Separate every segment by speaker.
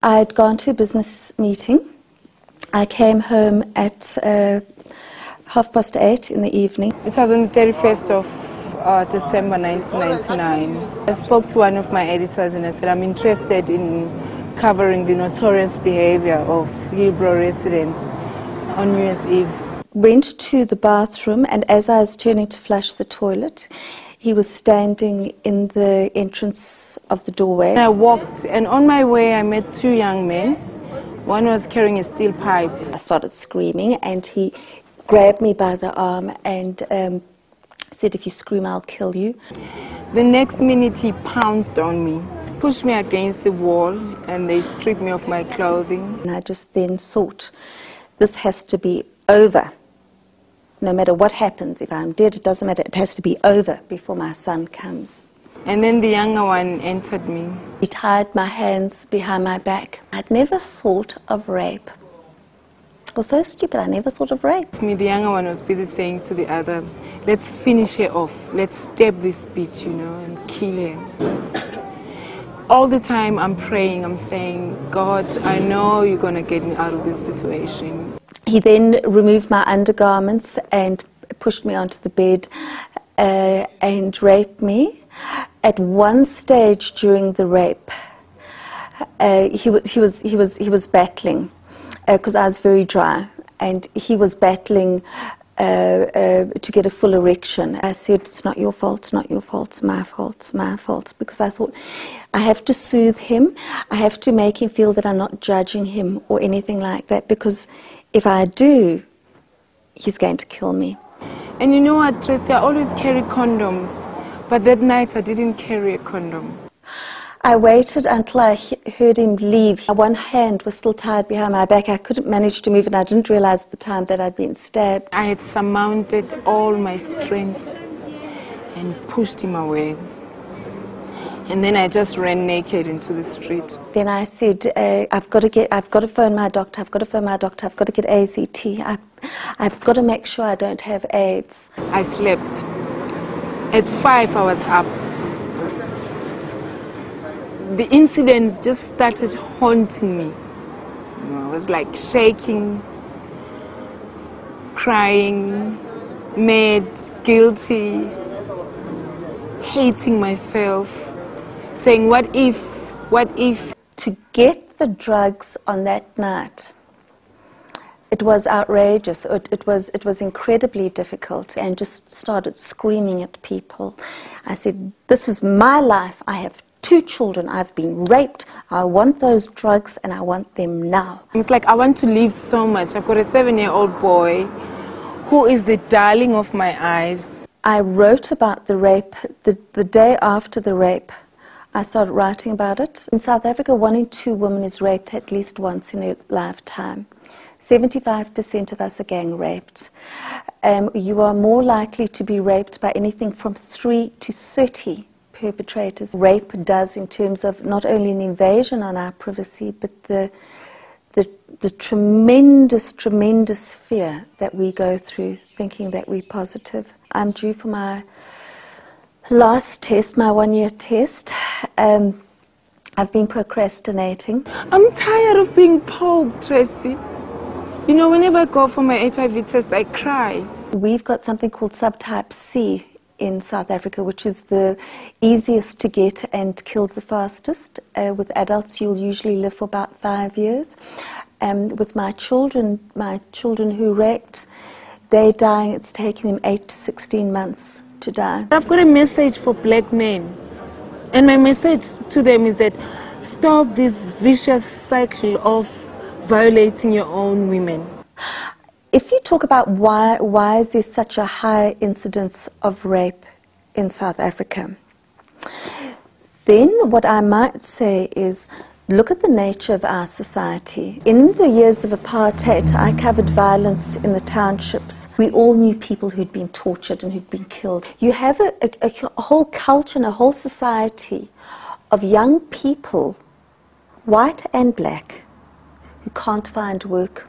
Speaker 1: I had gone to a business meeting. I came home at 8:30 in the evening.
Speaker 2: It was on the 31st of December 1999. I spoke to one of my editors and I said, I'm interested in covering the notorious behavior of Hillbrow residents on New Year's Eve.
Speaker 1: Went to the bathroom, and as I was turning to flush the toilet, he was standing in the entrance of the doorway.
Speaker 2: I walked, and on my way I met two young men. One was carrying a steel pipe.
Speaker 1: I started screaming, and he grabbed me by the arm and said, if you scream, I'll kill you.
Speaker 2: The next minute he pounced on me, pushed me against the wall, and they stripped me of my clothing.
Speaker 1: And I just then thought, this has to be over. No matter what happens, if I'm dead, it doesn't matter, it has to be over before my son comes.
Speaker 2: And then the younger one entered me.
Speaker 1: He tied my hands behind my back. I'd never thought of rape. It was so stupid, I never thought of rape.
Speaker 2: The younger one was busy saying to the other, let's finish her off, let's stab this bitch, you know, and kill her. All the time I'm praying, I'm saying, God, I know you're going to get me out of this situation.
Speaker 1: He then removed my undergarments and pushed me onto the bed and raped me. At one stage during the rape, he was battling because I was very dry, and he was battling to get a full erection. I said, it's not your fault, it's not your fault, it's my fault, it's my fault, because I thought I have to soothe him, I have to make him feel that I'm not judging him or anything like that, because if I do, he's going to kill me.
Speaker 2: And you know what, Tracy, I always carry condoms, but that night I didn't carry a condom.
Speaker 1: I waited until I heard him leave. One hand was still tied behind my back. I couldn't manage to move, and I didn't realize at the time that I'd been stabbed.
Speaker 2: I had surmounted all my strength and pushed him away. And then I just ran naked into the street.
Speaker 1: Then I said, I've got to phone my doctor, I've got to phone my doctor, I've got to get AZT, I've got to make sure I don't have AIDS.
Speaker 2: I slept. At 5 I was up. The incidents just started haunting me. You know, I was like shaking, crying, mad, guilty, hating myself, saying, what if?
Speaker 1: To get the drugs on that night, it was outrageous. It was incredibly difficult, and just started screaming at people. I said, this is my life. I have 2 children. I've been raped. I want those drugs, and I want them now.
Speaker 2: It's like I want to live so much. I've got a 7-year-old boy who is the darling of my eyes.
Speaker 1: I wrote about the rape the day after the rape. I started writing about it. In South Africa, 1 in 2 women is raped at least once in a lifetime. 75% of us are gang raped. You are more likely to be raped by anything from 3 to 30 perpetrators. Rape does in terms of not only an invasion on our privacy, but the tremendous fear that we go through thinking that we're positive. I'm due for my last test, my 1-year test. I've been procrastinating.
Speaker 2: I'm tired of being poked, Tracy. You know, whenever I go for my HIV test, I cry.
Speaker 1: We've got something called subtype C in South Africa, which is the easiest to get and kills the fastest. With adults, you'll usually live for about 5 years. With my children who raped, they're dying. It's taking them 8 to 16 months to die.
Speaker 2: I've got a message for black men, and my message to them is that stop this vicious cycle of violating your own women.
Speaker 1: If you talk about why is there such a high incidence of rape in South Africa, then what I might say is, look at the nature of our society. In the years of apartheid, I covered violence in the townships. We all knew people who'd been tortured and who'd been killed. You have a whole culture and a whole society of young people, white and black, who can't find work,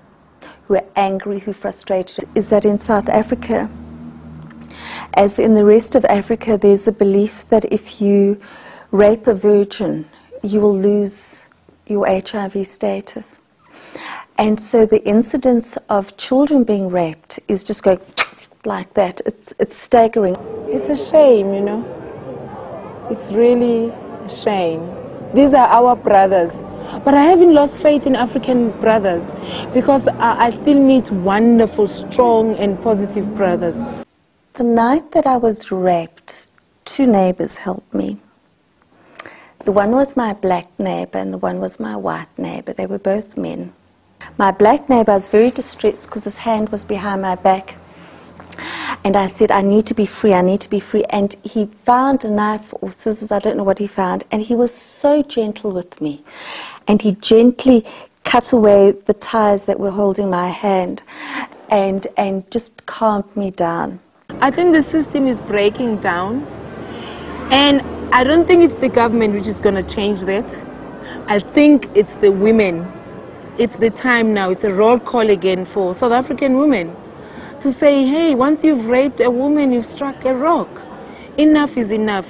Speaker 1: who are angry, who are frustrated. Is that in South Africa, as in the rest of Africa, there's a belief that if you rape a virgin, you will lose your HIV status. And so the incidence of children being raped is just going like that. It's staggering.
Speaker 2: It's a shame, you know. It's really a shame. These are our brothers. But I haven't lost faith in African brothers because I still meet wonderful, strong and positive brothers.
Speaker 1: The night that I was raped, 2 neighbors helped me. The one was my black neighbor and the one was my white neighbor. They were both men. My black neighbor was very distressed because his hand was behind my back. And I said, I need to be free, I need to be free. And he found a knife or scissors, I don't know what he found. And he was so gentle with me. And he gently cut away the ties that were holding my hand and just calmed me down.
Speaker 2: I think the system is breaking down. And I don't think it's the government which is going to change that. I think it's the women. It's the time now. It's a roll call again for South African women to say, hey, once you've raped a woman, you've struck a rock. Enough is enough.